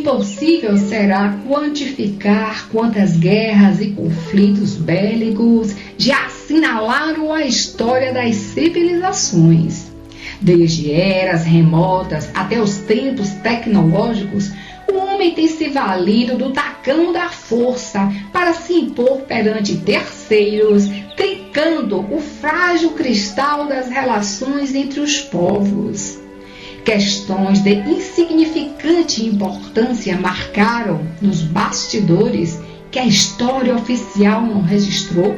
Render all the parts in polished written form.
impossível será quantificar quantas guerras e conflitos bélicos já assinalaram a história das civilizações. Desde eras remotas até os tempos tecnológicos, o homem tem se valido do tacão da força para se impor perante terceiros, trincando o frágil cristal das relações entre os povos. Questões de insignificante importância marcaram nos bastidores que a história oficial não registrou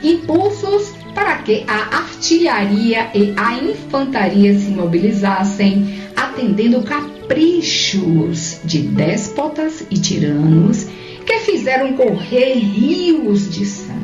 impulsos para que a artilharia e a infantaria se mobilizassem, atendendo caprichos de déspotas e tiranos que fizeram correr rios de sangue.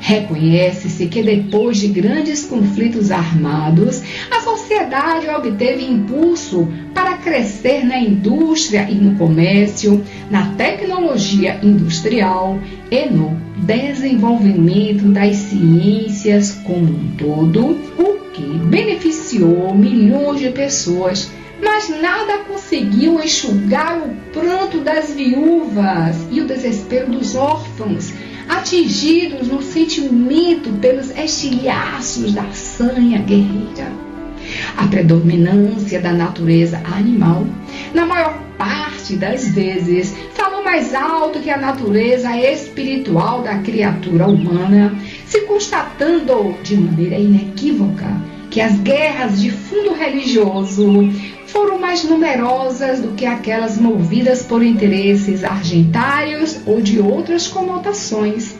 Reconhece-se que depois de grandes conflitos armados, a sociedade obteve impulso para crescer na indústria e no comércio, na tecnologia industrial e no desenvolvimento das ciências como um todo, o que beneficiou milhões de pessoas, mas nada conseguiu enxugar o pranto das viúvas e o desespero dos órfãos, atingidos no sentimento pelos estilhaços da sanha guerreira. A predominância da natureza animal, na maior parte das vezes, falou mais alto que a natureza espiritual da criatura humana, se constatando de maneira inequívoca que as guerras de fundo religioso foram mais numerosas do que aquelas movidas por interesses argentários ou de outras conotações.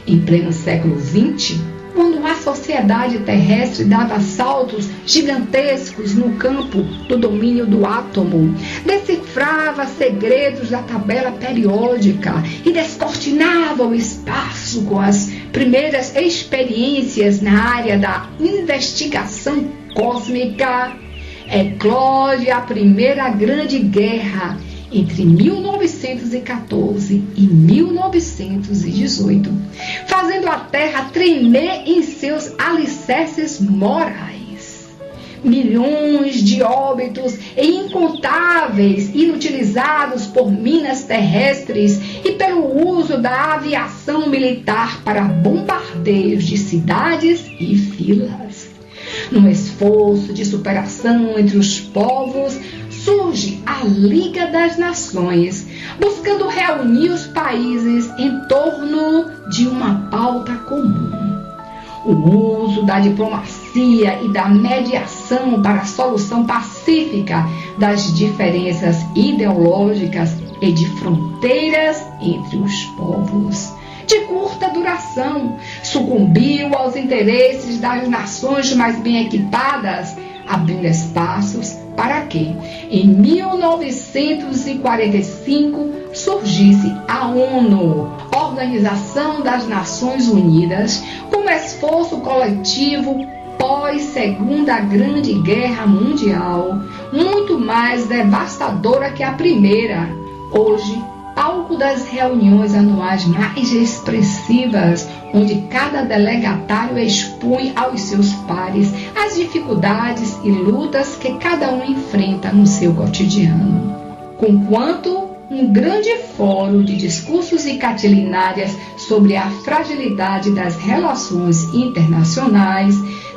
Em pleno século XX, quando a sociedade terrestre dava saltos gigantescos no campo do domínio do átomo, decifrava segredos da tabela periódica e descortinava o espaço com as primeiras experiências na área da investigação cósmica, eclode a Primeira Grande Guerra entre 1914 e 1918, fazendo a Terra tremer em seus alicerces morais. Milhões de óbitos e incontáveis inutilizados por minas terrestres e pelo uso da aviação militar para bombardeios de cidades e vilas. Num esforço de superação entre os povos, surge a Liga das Nações, buscando reunir os países em torno de uma pauta comum. O uso da diplomacia e da mediação para a solução pacífica das diferenças ideológicas e de fronteiras entre os povos, de curta duração, sucumbiu aos interesses das nações mais bem equipadas, abrindo espaços para que, em 1945, surgisse a ONU, Organização das Nações Unidas, como esforço coletivo pós-Segunda Grande Guerra Mundial, muito mais devastadora que a primeira. Hoje, palco das reuniões anuais mais expressivas, onde cada delegatário expõe aos seus pares as dificuldades e lutas que cada um enfrenta no seu cotidiano. Conquanto um grande fórum de discursos e catilinárias sobre a fragilidade das relações internacionais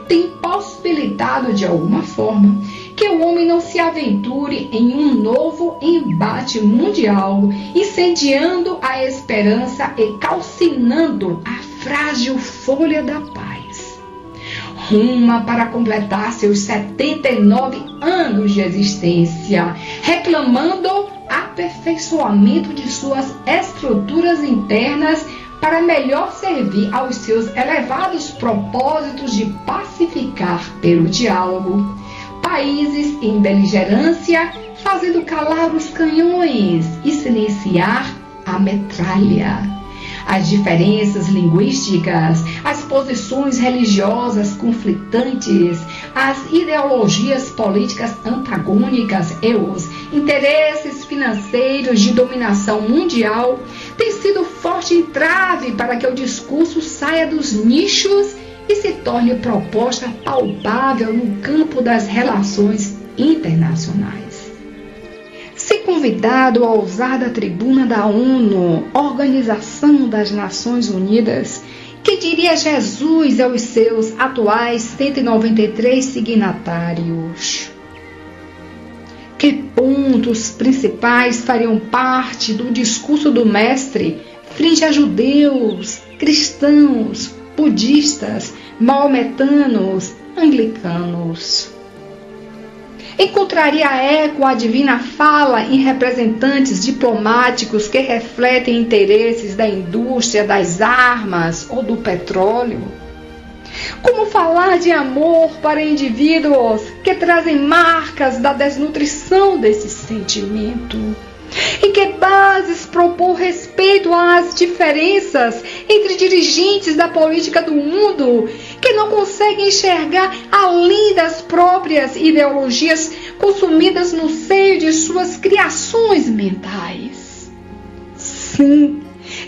tem possibilitado de alguma forma que o homem não se aventure em um novo embate mundial, incendiando a esperança e calcinando a frágil folha da paz. Ruma para completar seus 79 anos de existência, reclamando aperfeiçoamento de suas estruturas internas para melhor servir aos seus elevados propósitos de pacificar pelo diálogo países em beligerância, fazendo calar os canhões e silenciar a metralha. As diferenças linguísticas, as posições religiosas conflitantes, as ideologias políticas antagônicas e os interesses financeiros de dominação mundial têm sido forte entrave para que o discurso saia dos nichos e se torne proposta palpável no campo das relações internacionais. Se convidado a usar da tribuna da ONU, Organização das Nações Unidas, que diria Jesus aos seus atuais 193 signatários? Que pontos principais fariam parte do discurso do mestre frente a judeus, cristãos, budistas, maometanos, anglicanos? Encontraria eco a divina fala em representantes diplomáticos que refletem interesses da indústria das armas ou do petróleo? Como falar de amor para indivíduos que trazem marcas da desnutrição desse sentimento? Em que bases propor respeito às diferenças entre dirigentes da política do mundo que não conseguem enxergar além das próprias ideologias consumidas no seio de suas criações mentais? Sim,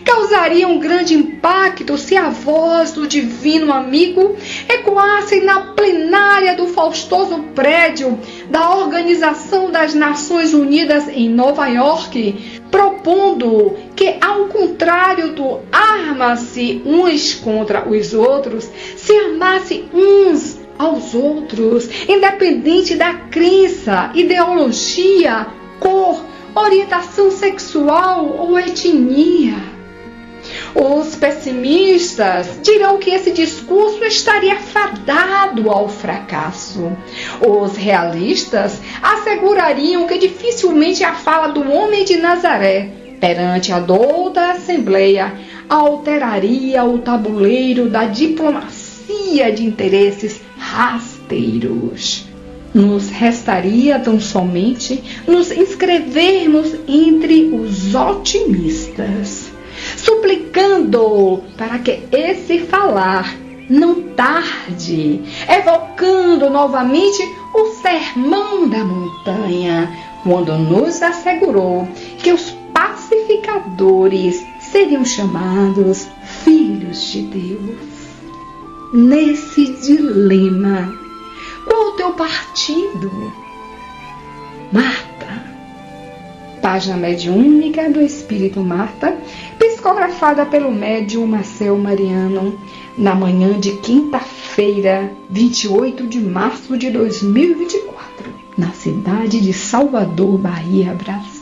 causaria um grande impacto se a voz do divino amigo ecoasse na plenária do faustoso prédio da Organização das Nações Unidas em Nova York, propondo que, ao contrário do arma-se uns contra os outros, se amasse uns aos outros, independente da crença, ideologia, cor, orientação sexual ou etnia. Os pessimistas dirão que esse discurso estaria fadado ao fracasso. Os realistas assegurariam que dificilmente a fala do homem de Nazaré perante a douta Assembleia alteraria o tabuleiro da diplomacia de interesses rasteiros. Nos restaria tão somente nos inscrevermos entre os otimistas, suplicando para que esse falar não tarde, evocando novamente o sermão da montanha, quando nos assegurou que os pacificadores seriam chamados filhos de Deus. Nesse dilema, qual o teu partido? Marta. Página mediúnica do Espírito Marta, psicografada pelo médium Marcel Mariano, na manhã de quinta-feira, 28 de março de 2024, na cidade de Salvador, Bahia, Brasil.